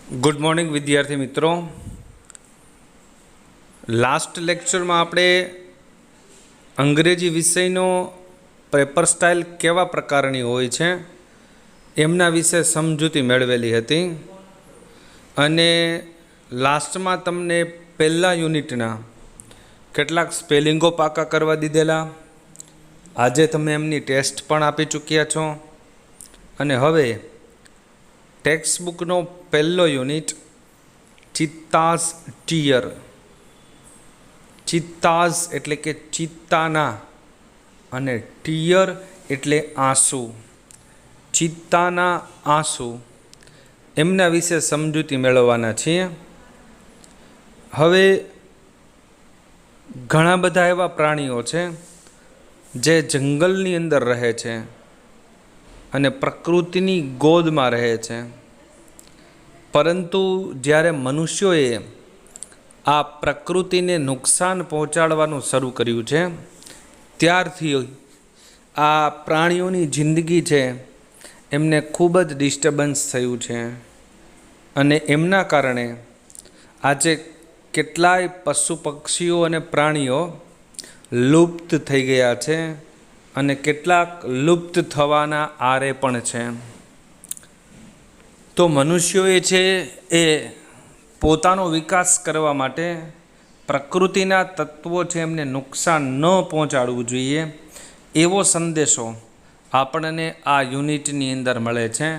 Good morning વિદ્યાર્થી મિત્રો. Last લેક્ચરમાં આપણે અંગ્રેજી વિષયનો પેપર સ્ટાઇલ કેવા પ્રકારની હોય છે એમના વિશે સમજૂતી મેળવેલી હતી અને લાસ્ટમાં તમને પહેલા યુનિટના કેટલાક સ્પેલિંગો પાકા કરવા દીધેલા. આજે તમે એમની ટેસ્ટ પણ આપી ચૂક્યા છો અને હવે ટેક્સ્ટ બુકનો પહેલો યુનિટ ચિત્તાઝ ટીયર. ચિત્તાઝ એટલે કે ચિત્તાના અને ટીયર એટલે આંસુ. ચિત્તાના આંસુ એમના વિશે સમજૂતી મેળવવાના છીએ. હવે ઘણા બધા એવા પ્રાણીઓ છે જે જંગલની અંદર રહે છે અને પ્રકૃતિની ગોદમાં રહે છે, પરંતુ જ્યારે મનુષ્યોએ આ પ્રકૃતિને નુકસાન પહોંચાડવાનું શરૂ કર્યું છે ત્યારથી આ પ્રાણીઓની જિંદગી છે એમને ખૂબ જ ડિસ્ટર્બન્સ થયું છે અને એમના કારણે આજે કેટલાય પશુ પક્ષીઓ અને પ્રાણીઓ લુપ્ત થઈ ગયા છે અને કેટલાક લુપ્ત થવાના આરે પણ છે. તો મનુષ્યોએ છે એ પોતાનો વિકાસ કરવા માટે પ્રકૃતિના તત્વો છે એમને નુકસાન ન પહોંચાડવું જોઈએ એવો સંદેશો આપણને આ યુનિટની અંદર મળે છે.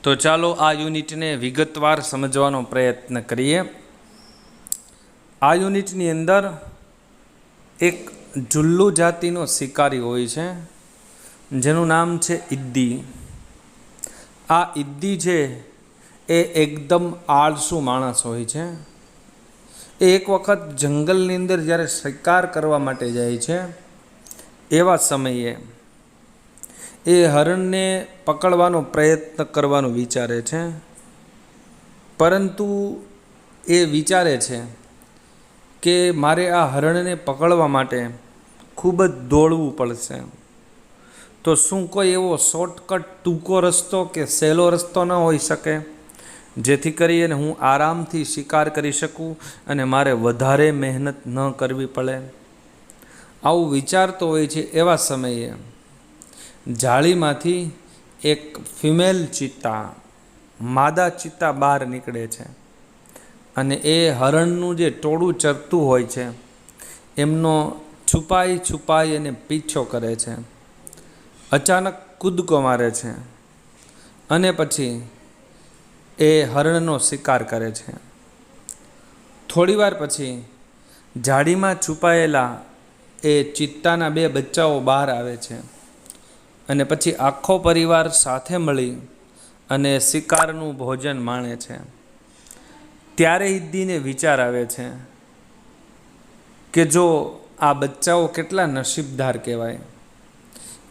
તો ચાલો આ યુનિટને વિગતવાર સમજવાનો પ્રયત્ન કરીએ. આ યુનિટની અંદર એક જુલ્લુ જાતિનો શિકારી હોય છે જેનું નામ છે ઇદ્દી. આ ઇદ્દી છે એ એકદમ આળસુ માણસ હોય છે. એ એક વખત જંગલની અંદર જ્યારે શિકાર કરવા માટે જાય છે એવા સમયે એ હરણને પકડવાનો પ્રયત્ન કરવાનું વિચારે છે, પરંતુ એ વિચારે છે કે મારે આ હરણને પકડવા માટે ખૂબ જ દોડવું પડશે. તો શું કોઈ એવો શોર્ટકટ ટૂંકો રસ્તો કે સહેલો રસ્તો ન હોઈ શકે જેથી કરીને હું આરામથી શિકાર કરી શકું અને મારે વધારે મહેનત ન કરવી પડે? આવું વિચારતો હોય છે. એવા સમયે જાળીમાંથી એક ફિમેલ ચિત્તા, માદા ચિત્તા બહાર નીકળે છે અને એ હરણનું જે ટોળું ચરતું હોય છે એમનો છુપાઈ અને પીછો કરે છે. અચાનક કૂદકો મારે છે અને પછી એ હરણનો શિકાર કરે છે. થોડીવાર પછી ઝાડીમાં છુપાયેલા એ ચિત્તાના 2 બચ્ચાઓ બહાર આવે છે અને પછી આખો પરિવાર સાથે મળી અને શિકારનું ભોજન માણે છે. ત્યારે ઇદ્દીને વિચાર આવે છે કે જો આ બચ્ચાઓ કેટલા નસીબદાર કહેવાય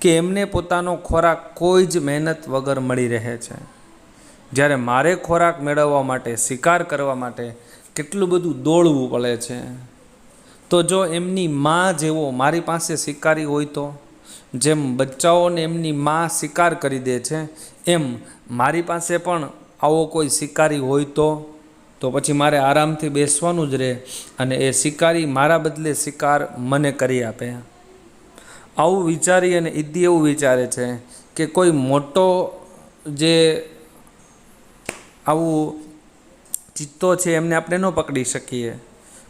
કે એમને પોતાનો ખોરાક કોઈ જ મહેનત વગર મળી રહે છે, જ્યારે મારે ખોરાક મેળવવા માટે, શિકાર કરવા માટે કેટલું બધું દોડવું પડે છે. તો જો એમની મા જેવો મારી પાસે શિકારી હોય તો, જેમ બચ્ચાઓને એમની મા શિકાર કરી દે છે એમ મારી પાસે પણ આવો કોઈ શિકારી હોય તો પછી મારે આરામથી બેસવાનું જ રહે અને એ શિકારી મારા બદલે શિકાર મને કરી આપે. આવું વિચારી અને ઇદ્દી એવું વિચારે છે કે કોઈ મોટો જે આવું ચિત્તો છે એમને આપણે ન પકડી શકીએ,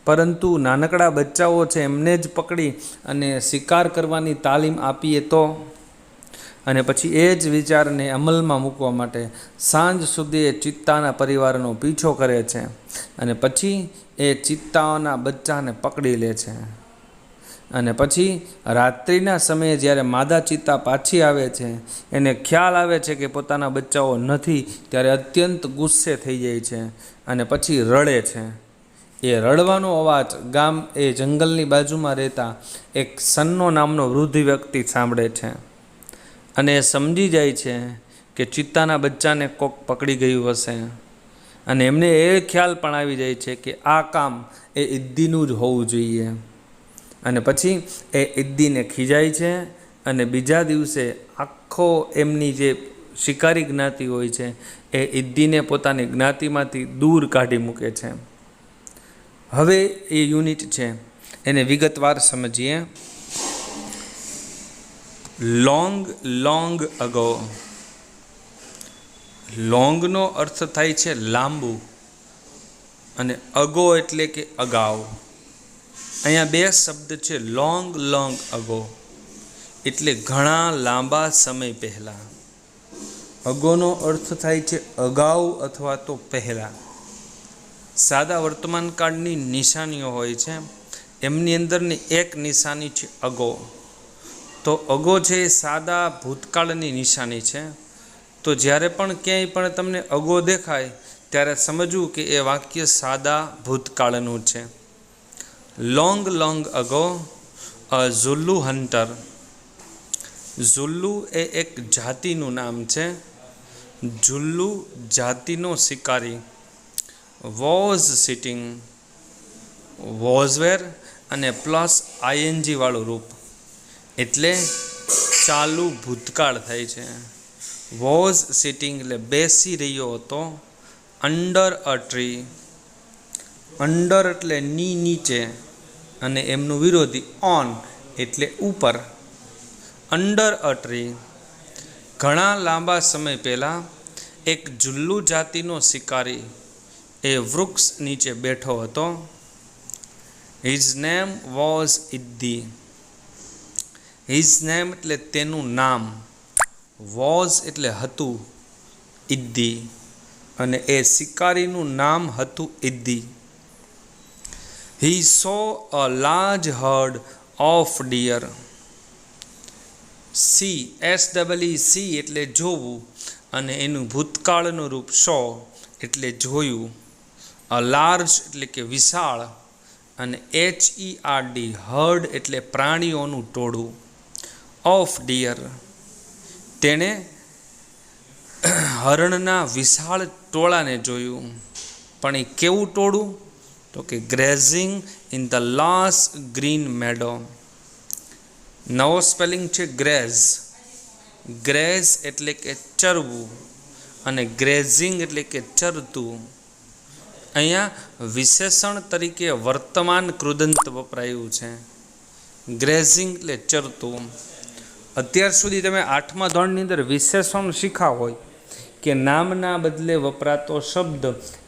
પરંતુ નાનકડા બચ્ચાઓ છે એમને જ પકડી અને શિકાર કરવાની તાલીમ આપીએ તો. અને પછી એ જ વિચારને અમલમાં મૂકવા માટે સાંજ સુધી એ ચિત્તાના પરિવારનો પીછો કરે છે અને પછી એ ચિત્તાઓના બચ્ચાને પકડી લે છે. અને પછી રાત્રિના સમયે જ્યારે માદા ચિત્તા પાછી આવે છે, એને ખ્યાલ આવે છે કે પોતાના બચ્ચાઓ નથી, ત્યારે અત્યંત ગુસ્સે થઈ જાય છે અને પછી રડે છે. એ રડવાનો અવાજ એ જંગલની બાજુમાં રહેતા એક સન્નો નામનો વૃદ્ધ વ્યક્તિ સાંભળે છે અને એ સમજી જાય છે કે ચિત્તાના બચ્ચાને કોક પકડી ગયું હશે અને એમને એ ખ્યાલ પણ આવી જાય છે કે આ કામ એ ઇદ્દીનું જ હોવું જોઈએ. અને પછી એ ઇદ્દીને ખીજાય છે અને બીજા દિવસે આખો એમની જે શિકારી જ્ઞાતિ હોય છે એ ઇદ્દીને પોતાની જ્ઞાતિમાંથી દૂર કાઢી મૂકે છે. હવે એ યુનિટ છે એને વિગતવાર સમજીએ. Long long ago. લોંગનો અર્થ થાય છે લાંબુ અને અગો એટલે કે અગાઉ. અહીંયા બે શબ્દ છે, લોંગ લોંગ અગો એટલે ઘણા લાંબા સમય પહેલાં. અગોનો અર્થ થાય છે અગાઉ અથવા તો પહેલાં. સાદા વર્તમાન કાળની નિશાનીઓ હોય છે, એમની અંદરની એક નિશાની છે અગો. તો અગો છે એ સાદા ભૂતકાળની નિશાની છે. તો જ્યારે પણ ક્યાંય પણ તમને અગો દેખાય ત્યારે સમજવું કે એ વાક્ય સાદા ભૂતકાળનું છે. લોંગ લોંગ અગો અ ઝુલ્લુ હન્ટર. ઝુલ્લુ એ એક જાતિનું નામ છે. ઝુલ્લુ જાતિનો શિકારી. Was sitting. વોઝવેર અને પ્લસ આઈએનજી વાળું રૂપ એટલે ચાલુ ભૂતકાળ થાય છે. વોઝ સિટિંગ એટલે બેસી રહ્યો હતો. Under a tree. અંડર એટલે નીચે અને એમનું વિરોધી ઓન એટલે ઉપર. અંડર અ ટ્રી ઘણા લાંબા સમય પહેલાં એક ઝુલ્લુ જાતિનો શિકારી એ વૃક્ષ નીચે બેઠો હતો. His name was Iddi. His name એટલે તેનું નામ, વોઝ એટલે હતું, ઇદ્દી અને એ શિકારીનું નામ હતું Iddi. He saw a large herd of deer. See SEE એટલે જોવું અને એનું ભૂતકાળનું રૂપ સો એટલે જોયું. અ લાર્જ એટલે કે વિશાળ અને HERD હર્ડ એટલે પ્રાણીઓનું ટોળું. ઓફ ડિયર તેણે હરણના વિશાળ ટોળાને જોયું. પણ એ કેવું ટોળું? તો કે grazing in the lush green meadow. નવો સ્પેલિંગ છે ગ્રેઝ. ગ્રેઝ એટલે કે ચરવું અને ગ્રેઝિંગ એટલે કે ચરતું. અહીંયા વિશેષણ તરીકે વર્તમાન કૃદંત વપરાયું છે. ગ્રેઝિંગ એટલે ચરતું. અત્યાર સુધી તમે 8મા ધોરણની અંદર વિશેષણ શીખ્યા હોય કે નામના બદલે વપરાતો શબ્દ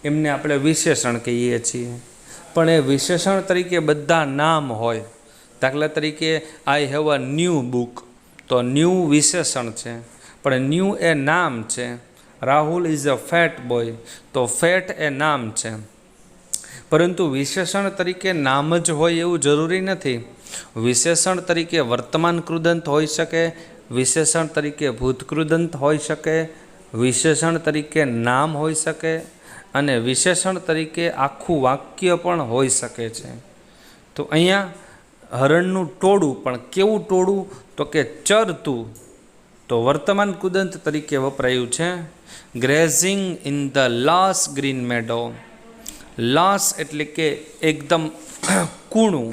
એમને આપણે વિશેષણ કહીએ છીએ. પણ એ વિશેષણ તરીકે બધા નામ હોય. દાખલા તરીકે આઈ હેવ અ ન્યૂ બુક, તો ન્યૂ વિશેષણ છે પણ ન્યૂ એ નામ છે. Rahul is a fat boy, તો ફેટ એ નામ છે. પરંતુ વિશેષણ તરીકે નામ જ હોય એવું જરૂરી નથી. વિશેષણ તરીકે વર્તમાન કૃદંત હોઈ શકે, વિશેષણ તરીકે ભૂતકૃદંત હોઈ શકે, વિશેષણ તરીકે નામ હોઈ શકે અને વિશેષણ તરીકે આખું વાક્ય પણ હોઈ શકે છે. તો અહીંયા હરણનું ટોળું, પણ કેવું ટોળું? તો કે ચરતું. તો વર્તમાન કૃદંત તરીકે વપરાયું છે. Grazing in the lush green meadow. Lush એટલે કે એકદમ કૂણું,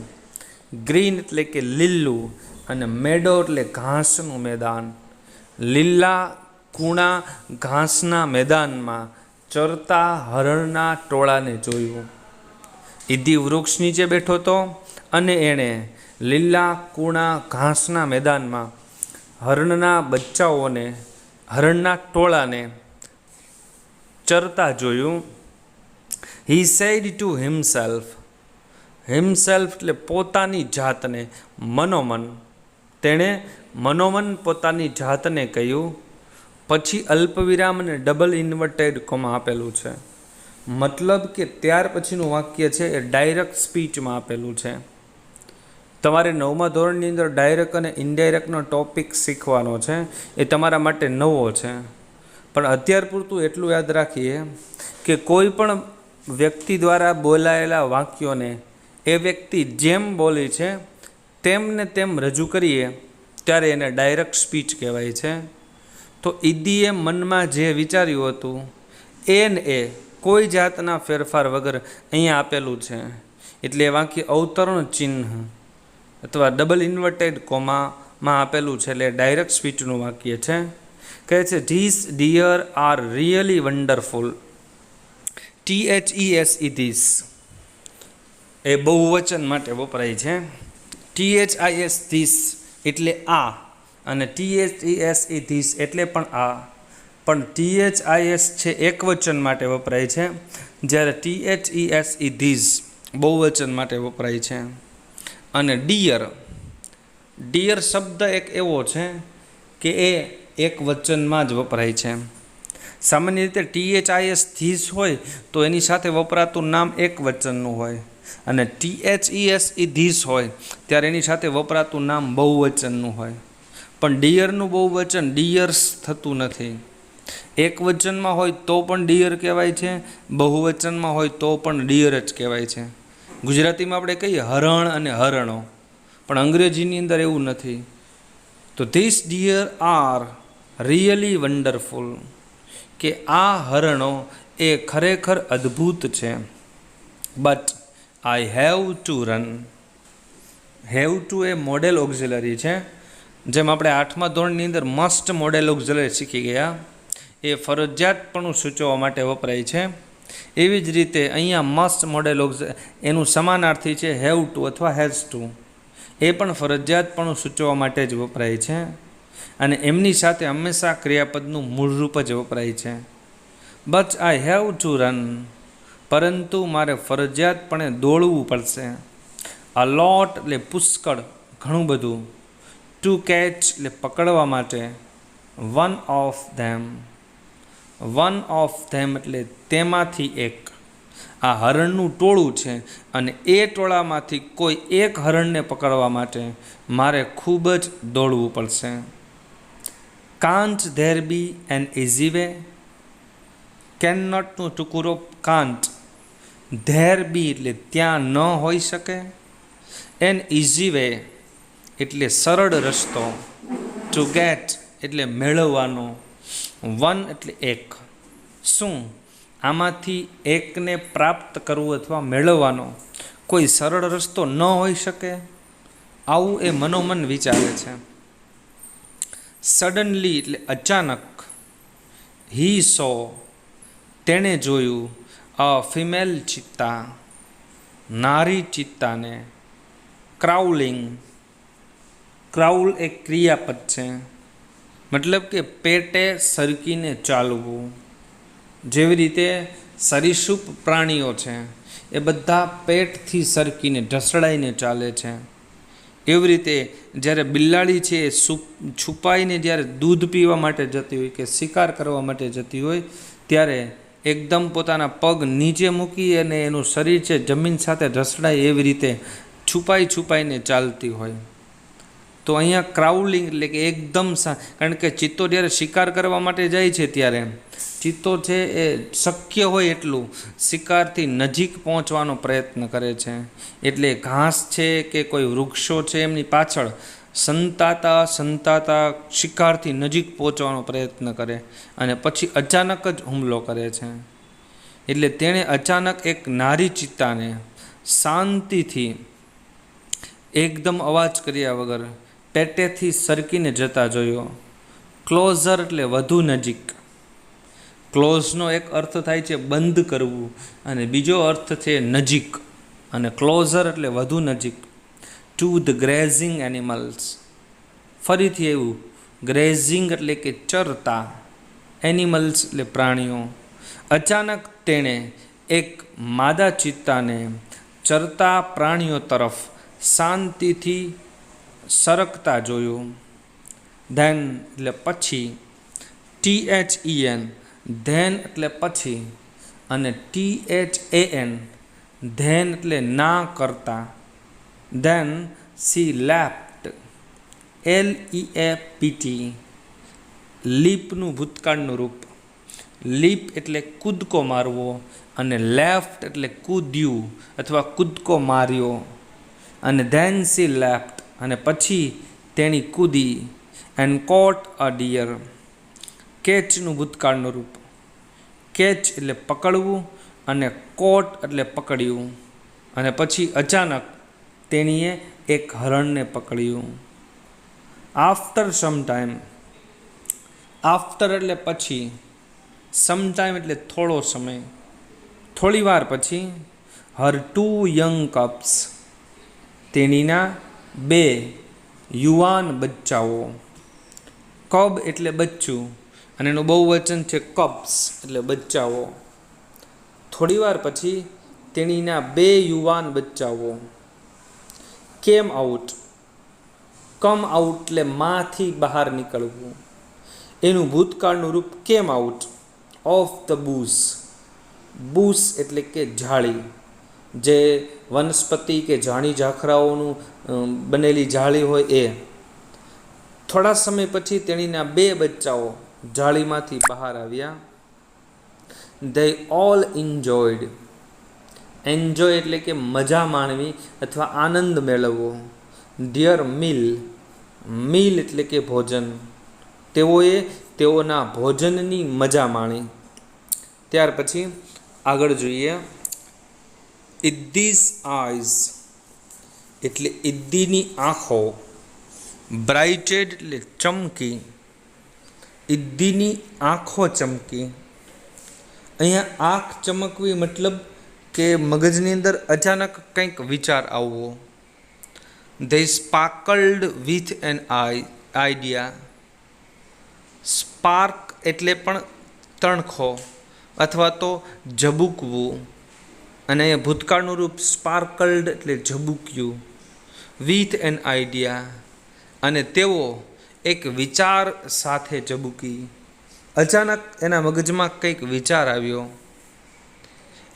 ગ્રીન એટલે કે લીલું અને મેડો એટલે ઘાસનું મેદાન. લીલા કૂણા ઘાસના મેદાનમાં ચરતા હરણના ટોળાને જોયું. ઇદ્દી વૃક્ષ નીચે બેઠો હતો અને એણે લીલા કૂણા ઘાસના મેદાનમાં હરણના બચ્ચાઓને, હરણના ટોળાને ચરતા જોયું. He said to himself. Himself એટલે પોતાની જાતને, મનોમન. તેણે મનોમન પોતાની જાતને કહ્યું. પછી અલ્પવિરામ અને ડબલ ઇન્વર્ટેડ કોમા આપેલું છે. મતલબ કે ત્યાર પછીનું વાક્ય છે એ ડાયરેક્ટ સ્પીચમાં આપેલું છે. તમારે 9મા ધોરણની અંદર ડાયરેક્ટ અને ઇનડાયરેક્ટનો ટોપિક શીખવાનો છે. એ તમારા માટે નવો છે. પણ અત્યાર પૂરતું એટલું યાદ રાખીએ કે કોઈ પણ વ્યક્તિ દ્વારા બોલાયેલા વાક્યોને એ વ્યક્તિ જેમ બોલી છે તેમને તેમ રજૂ કરીએ ત્યારે એને ડાયરેક્ટ સ્પીચ કહેવાય છે. તો ઇદ્દીએ મનમાં જે વિચાર્યું હતું એને એ કોઈ જાતના ફેરફાર વગર અહીંયા આપેલું છે. એટલે એ વાક્ય અવતરણ ચિહ્ન અથવા ડબલ ઇન્વર્ટેડ કોમામાં આપેલું છે એટલે ડાયરેક્ટ સ્પીચનું વાક્ય છે. કહે છે these deer are really wonderful. THESE એ બહુવચન માટે વપરાય છે. THIS ધીસ એટલે આ, અને THESE ધીસ એટલે પણ આ. પણ THIS છે એકવચન માટે વપરાય છે, જ્યારે THESE ધીસ બહુવચન માટે વપરાય છે. અને ડિયર શબ્દ એક એવો છે કે એ એક વચનમાં જ વપરાય છે. સામાન્ય રીતે THIS ધીસ હોય તો એની સાથે વપરાતું નામ એક વચનનું હોય, અને THESE ધીસ હોય ત્યારે એની સાથે વપરાતું નામ બહુવચનનું હોય. પણ ડિયરનું બહુવચન ડિયર્સ થતું નથી. એક વચનમાં હોય તો પણ ડિયર કહેવાય છે, બહુવચનમાં હોય તો પણ ડિયર જ કહેવાય છે. ગુજરાતીમાં આપણે કહીએ હરણ અને હરણો, પણ અંગ્રેજીની અંદર એવું નથી. તો these deer are really wonderful, કે આ હરણો એ ખરેખર અદ્ભુત છે. But I have to run. Have to એ મોડેલ ઓક્ઝિલરી છે. જેમ આપણે 8મા ધોરણની અંદર મસ્ટ મોડેલ ઓક્ઝિલરી શીખી ગયા, એ ફરજિયાતપણું સૂચવવા માટે વપરાય છે. એવી જ રીતે અહીંયા મસ્ટ મોડેલ એનું સમાનાર્થી છે હેવ ટુ અથવા હેઝ ટુ. એ પણ ફરજિયાતપણું સૂચવવા માટે જ વપરાય છે, અને એમની સાથે હંમેશા ક્રિયાપદનું મૂળરૂપ જ વપરાય છે. But I have to run, પરંતુ મારે ફરજિયાતપણે દોડવું પડશે. અ લોટ એટલે પુષ્કળ, ઘણું બધું. ટુ કેચ એટલે પકડવા માટે. વન ઓફ ધેમ એટલે તેમાંથી એક. આ હરણનું ટોળું છે, અને એ ટોળામાંથી કોઈ એક હરણને પકડવા માટે મારે ખૂબ જ દોડવું પડશે. Can't there be an easy way. Can નોટનું ટુકુરો કાન્ટ. ધેર બી એટલે ત્યાં ન હોઈ શકે. એન ઇઝી વે એટલે સરળ રસ્તો. ટુ ગેટ એટલે મેળવવાનો. વન એટલે એક. શું આમાંથી એકને પ્રાપ્ત કરવું અથવા મેળવવાનો કોઈ સરળ રસ્તો ન હોઈ શકે? આવું એ મનોમન વિચારે છે. સડનલી એટલે અચાનક. હી સો તેણે જોયું. અ ફિમેલ ચિત્તા નારી ચિત્તાને. ક્રાઉલિંગ. ક્રાઉલ એક ક્રિયાપદ છે, મતલબ કે પેટે સરકીને ચાલવું. જેવી રીતે સરીસૃપ પ્રાણીઓ છે એ બધા પેટથી સરકીને ઢસડાઈને ચાલે છે, એવી રીતે જ્યારે બિલાડી છે એ છુપાઈને જ્યારે દૂધ પીવા માટે જતી હોય કે શિકાર કરવા માટે જતી હોય ત્યારે એકદમ પોતાના પગ નીચે મૂકી અને એનું શરીર છે જમીન સાથે ઢસડાય એવી રીતે છુપાઈને ચાલતી હોય. તો અહીંયા ક્રાઉલિંગ એટલે કે એકદમ કારણ કે ચિત્તો જ્યારે શિકાર કરવા માટે જાય છે ત્યારે ચિત્તો છે એ શક્ય હોય એટલું શિકારથી નજીક પહોંચવાનો પ્રયત્ન કરે છે. એટલે ઘાસ છે કે કોઈ વૃક્ષો છે એમની પાછળ સંતાતા શિકારથી નજીક પહોંચવાનો પ્રયત્ન કરે, અને પછી અચાનક જ હુમલો કરે છે. એટલે તેણે અચાનક એક નારી ચિત્તાને શાંતિથી એકદમ અવાજ કર્યા વગર પેટેથી સરકીને જતા જોયો. ક્લોઝર એટલે વધુ નજીક. ક્લોઝનો એક અર્થ થાય છે બંધ કરવું, અને બીજો અર્થ છે નજીક, અને ક્લોઝર એટલે વધુ નજીક. To the grazing animals. ફરીથી એવું, ગ્રેઝિંગ એટલે કે ચરતા, એનિમલ્સ એટલે પ્રાણીઓ. અચાનક તેણે એક માદા ચિત્તાને ચરતા પ્રાણીઓ તરફ શાંતિથી સરકતા જોયું. ધેન એટલે પછી. THEN ધેન એટલે પછી, અને THAN ધેન એટલે ના કરતા. Then she leapt. LEAPT લીપનું ભૂતકાળનું રૂપ. લીપ એટલે કૂદકો મારવો, અને લેફ્ટ એટલે કૂદ્યું અથવા કૂદકો માર્યો. અને ધેન સી લેફ્ટ અને પછી તેણી કૂદી. And coat a dear. કેચનું ભૂતકાળનું રૂપ. કેચ એટલે પકડવું, અને કોટ એટલે પકડ્યું, અને પછી અચાનક તેણીએ એક હરણને પકડ્યું. After some time. આફ્ટર એટલે પછી, સમટાઈમ એટલે થોડો સમય, થોડી વાર પછી. હર 2 યંગ કપ્સ, તેણીના 2 યુવાન બચ્ચાઓ. કબ એટલે બચ્ચું અને એનું બહુવચન છે કપ્સ એટલે બચ્ચાઓ. થોડી વાર પછી તેણીના 2 યુવાન બચ્ચાઓ. કેમ આઉટ, કમ આઉટ એટલે માંથી બહાર નીકળવું, એનું ભૂતકાળનું રૂપ came out. Of the bush, bush એટલે કે જાળી, જે વનસ્પતિ કે ઝાડી ઝાખરાઓનું બનેલી જાળી હોય એ. થોડા સમય પછી તેણીના 2 બચ્ચાઓ જાળીમાંથી બહાર આવ્યા. they all enjoyed, એન્જોય એટલે કે મજા માણવી અથવા આનંદ મેળવવો. their meal, meal એટલે કે ભોજન, તેઓએ તેઓના ભોજનની મજા માણી. ત્યાર પછી આગળ જોઈએ. ઇદ્દીઝ આઈઝ એટલે ઇદ્દીની આંખો. બ્રાઇટેડ એટલે ચમકી, ઇદ્દીની આંખો ચમકી. અહીંયા આંખ ચમકવી મતલબ કે મગજની અંદર અચાનક કંઈક વિચાર આવવો. they sparkled with an idea. Spark એટલે પણ તણખો અથવા તો ઝબૂકવું, અને અહીંયા ભૂતકાળનું રૂપ સ્પાર્કલ્ડ એટલે ઝબૂક્યું. વિથ એન આઈડિયા, અને તેઓ એક વિચાર સાથે ઝબૂકી. અચાનક એના મગજમાં કંઈક વિચાર આવ્યો.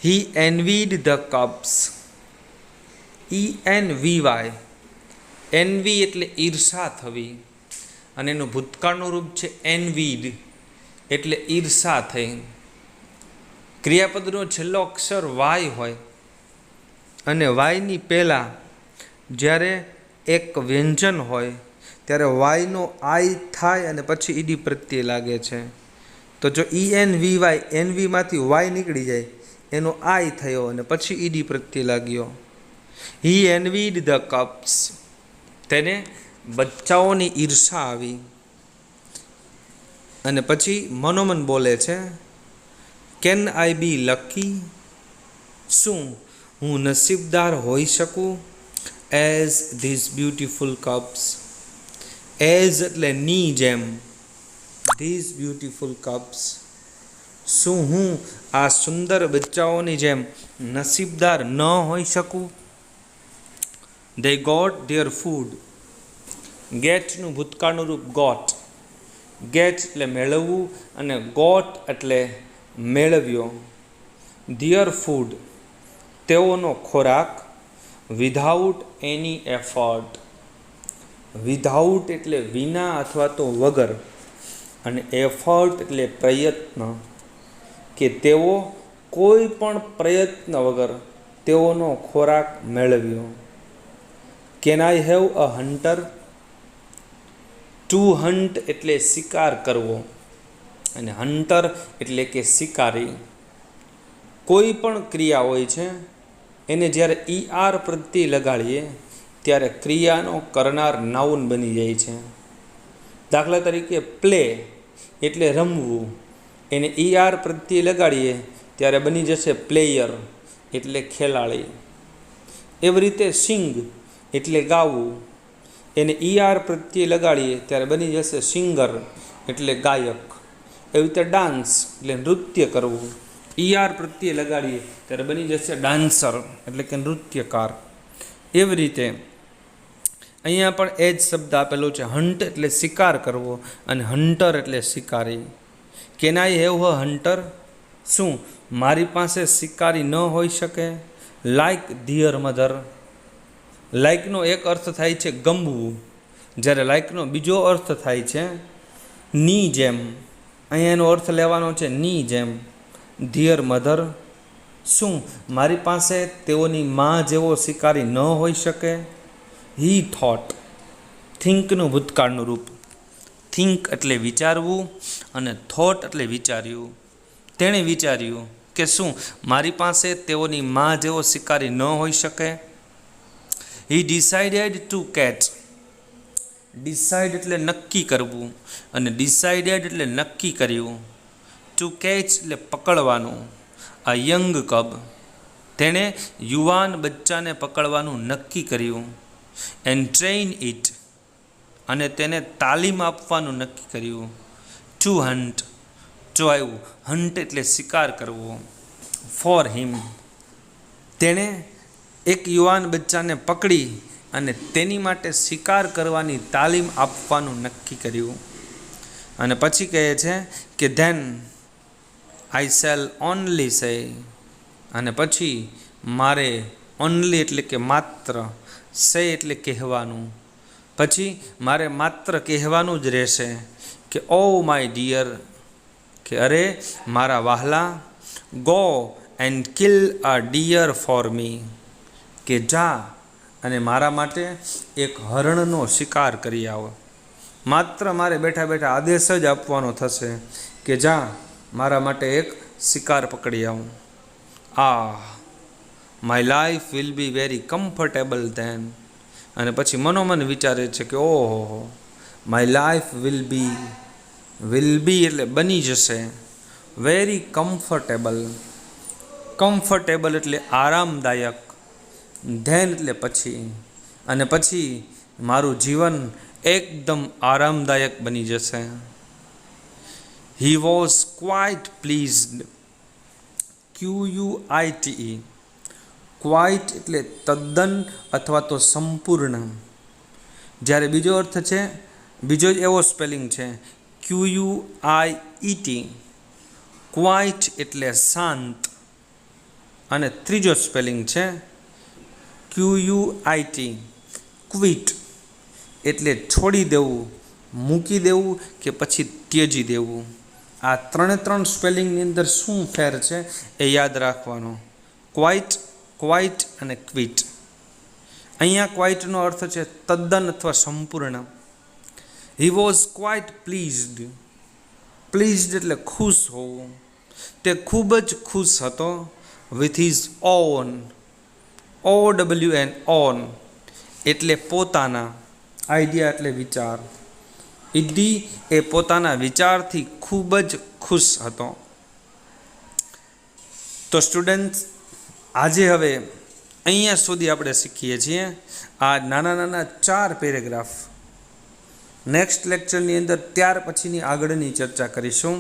હી એનવીડ ધ કપ્સ, ENVY, એનવી એટલે ઈર્ષા થવી, અને એનું ભૂતકાળનું રૂપ છે એનવીડ એટલે ઈર્ષા થઈ. ક્રિયાપદનો છેલ્લો અક્ષર વાય હોય અને વાયની પહેલાં જ્યારે એક વ્યંજન હોય ત્યારે વાયનો આઈ થાય અને પછી ઈડી પ્રત્યે લાગે છે. તો જો ENVY, એનવીમાંથી વાય નીકળી જાય, એનો આઈ થયો અને પછી ઈડી પ્રત્યે લાગ્યો. હી એનવીડ ધ કપ્સ, તેને બચ્ચાઓની ઈર્ષા આવી. અને પછી મનોમન બોલે છે, કેન આઈ બી લકી, શું હું નસીબદાર હોઈ શકું. As these beautiful cups, as એટલે ની જેમ, ધીઝ બ્યુટિફુલ કપ્સ, શું હું આ સુંદર બચ્ચાઓની જેમ નસીબદાર ન હોઈ શકું. they got their food, ગેટનું ભૂતકાળનું રૂપ ગોટ, ગેટ એટલે મેળવવું અને ગોટ એટલે મેળવ્યો. their food, તેઓનો ખોરાક. વિધાઉટ એની એફર્ટ, વિધાઉટ એટલે વિના અથવા તો વગર, અને એફર્ટ એટલે પ્રયત્ન, કે તેઓ કોઈ પણ પ્રયત્ન વગર તેઓનો ખોરાક મેળવ્યો. Can I have a hunter, to hunt એટલે શિકાર કરવો, અને હન્ટર એટલે કે શિકારી. કોઈ પણ ક્રિયા હોય છે એને જ્યારે ER પ્રત્યે લગાડીએ ત્યારે ક્રિયાનો કરનાર નાઉન બની જાય છે. દાખલા તરીકે પ્લે એટલે રમવું, એને ER પ્રત્યે લગાડીએ ત્યારે બની જશે પ્લેયર એટલે ખેલાડી. એવી રીતે સિંગ એટલે ગાવું, એને ER પ્રત્યે લગાડીએ ત્યારે બની જશે સિંગર એટલે ગાયક. એવી રીતે ડાન્સ એટલે નૃત્ય કરવું, ER પ્રત્યે લગાડીએ ત્યારે બની જશે ડાન્સર એટલે કે નૃત્યકાર. એવી રીતે અહીંયા પણ એ જ શબ્દ આપેલો છે. હન્ટ એટલે શિકાર કરવો અને હન્ટર એટલે શિકારી. Can I have a hunter, શું મારી પાસે શિકારી ન હોઈ શકે. લાઈક ધિયર મધર, લાઈકનો એક અર્થ થાય છે ગમવું, જ્યારે લાઈકનો બીજો અર્થ થાય છે ની જેમ. અહીંયા એનો અર્થ લેવાનો છે ની જેમ. ધિયર મધર, શું મારી પાસે તેઓની માં જેવો શિકારી ન હોઈ શકે. હી થોટ, થિંકનું ભૂતકાળનું રૂપ. થિંક એટલે વિચારવું અને થોટ એટલે વિચાર્યું. તેણે વિચાર્યું કે શું મારી પાસે તેઓની માં જેવો શિકારી ન હોઈ શકે. હી ડિસાઇડેડ ટુ કેચ, ડિસાઇડ એટલે નક્કી કરવું અને ડિસાઇડેડ એટલે નક્કી કર્યું. ટુ કેચ એટલે પકડવાનું. અ યંગ કબ, તેણે યુવાન બચ્ચાને પકડવાનું નક્કી કર્યું. એન્ડ ટ્રેઇન ઇટ, અને તેને તાલીમ આપવાનું નક્કી કર્યું. ટુ હન્ટ, જો આવ્યું હન્ટ એટલે શિકાર કરવો. ફોર હિમ, તેણે એક યુવાન બચ્ચાને પકડી અને તેની માટે શિકાર કરવાની તાલીમ આપવાનું નક્કી કર્યું. અને પછી કહે છે કે ધેન આઈ શેલ ઓનલી સે, અને પછી મારે ઓનલી એટલે કે માત્ર, સે એટલે કહેવાનું, પછી મારે માત્ર કહેવાનું જ રહેશે કે ઓ માય ડિયર, કે અરે મારા વહાલા, go and kill a deer for me, કે જા અને મારા માટે એક હરણનો શિકાર કરી આવો. માત્ર મારે બેઠા બેઠા આદેશ જ આપવાનો થશે કે જા મારા માટે એક શિકાર પકડી આવું. My life will be very comfortable then, અને પછી મનોમન વિચારે છે કે ઓહો, માય લાઈફ વિલ બી એટલે બની જશે, વેરી કમ્ફર્ટેબલ. કમ્ફર્ટેબલ એટલે આરામદાયક, ધેન એટલે પછી, અને પછી મારું જીવન એકદમ આરામદાયક બની જશે. He was quite pleased, QUITE, quite એટલે તદ્દન અથવા તો સંપૂર્ણ. જ્યારે બીજો અર્થ છે, બીજો જ એવો સ્પેલિંગ છે QUIET, ક્વાઇટ એટલે શાંત. અને ત્રીજો સ્પેલિંગ છે QUIT, ક્વિટ એટલે છોડી દેવું, મૂકી દેવું કે પછી ત્યજી દેવું. આ ત્રણ સ્પેલિંગની અંદર શું ફેર છે એ યાદ રાખવાનો. ક્વાઇટ અને ક્વિટ. અહીંયા ક્વાઇટનો અર્થ છે તદ્દન અથવા સંપૂર્ણ. He was quite pleased, pleased એટલે ખુશ હોવું, તે ખૂબ જ ખુશ હતો. વિથ હિઝ ઓન, OWN, એટલે પોતાના, આઈડિયા એટલે વિચાર. ઇડી એ પોતાના વિચારથી ખૂબ જ ખુશ હતો. તો સ્ટુડન્ટ્સ, આજે હવે અહીંયા સુધી આપણે શીખીએ છીએ આ નાના 4 પેરેગ્રાફ. નેક્સ્ટ લેક્ચરની અંદર ત્યાર પછીની આગળની ચર્ચા કરીશું.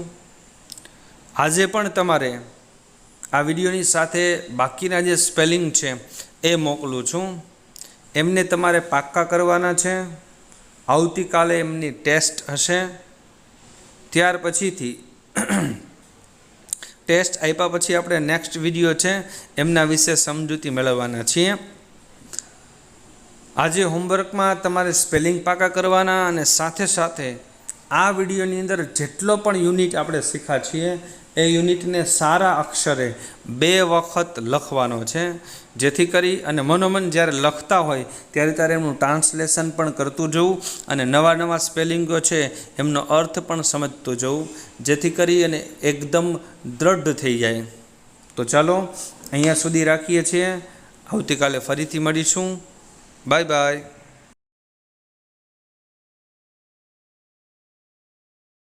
આજે પણ તમારે આ વિડીયોની સાથે બાકીના જે સ્પેલિંગ છે એ મોકલું છું, એમને તમારે પાક્કા કરવાના છે. આવતીકાલે એમની ટેસ્ટ હશે. ત્યાર પછીથી ટેસ્ટ આપ્યા પછી આપણે નેક્સ્ટ વિડીયો છે એમના વિશે સમજૂતી મેળવવાના છીએ. આજે હોમવર્કમાં તમારે સ્પેલિંગ પાકા કરવાના, અને સાથે સાથે આ વિડીયોની અંદર જેટલો પણ યુનિટ આપણે શીખ્યા છીએ એ યુનિટને સારા અક્ષરે 2 વખત લખવાનો છે, જેથી કરી અને મનોમન જ્યારે લખતા હોય ત્યારે એમનું ટ્રાન્સલેશન પણ કરતું જવું અને નવા સ્પેલિંગો છે એમનો અર્થ પણ સમજતું જવું, જેથી કરી અને એકદમ દ્રઢ થઈ જાય. તો ચાલો અહીંયા સુધી રાખીએ છીએ. આવતીકાલે ફરીથી મળીશું. Bye bye.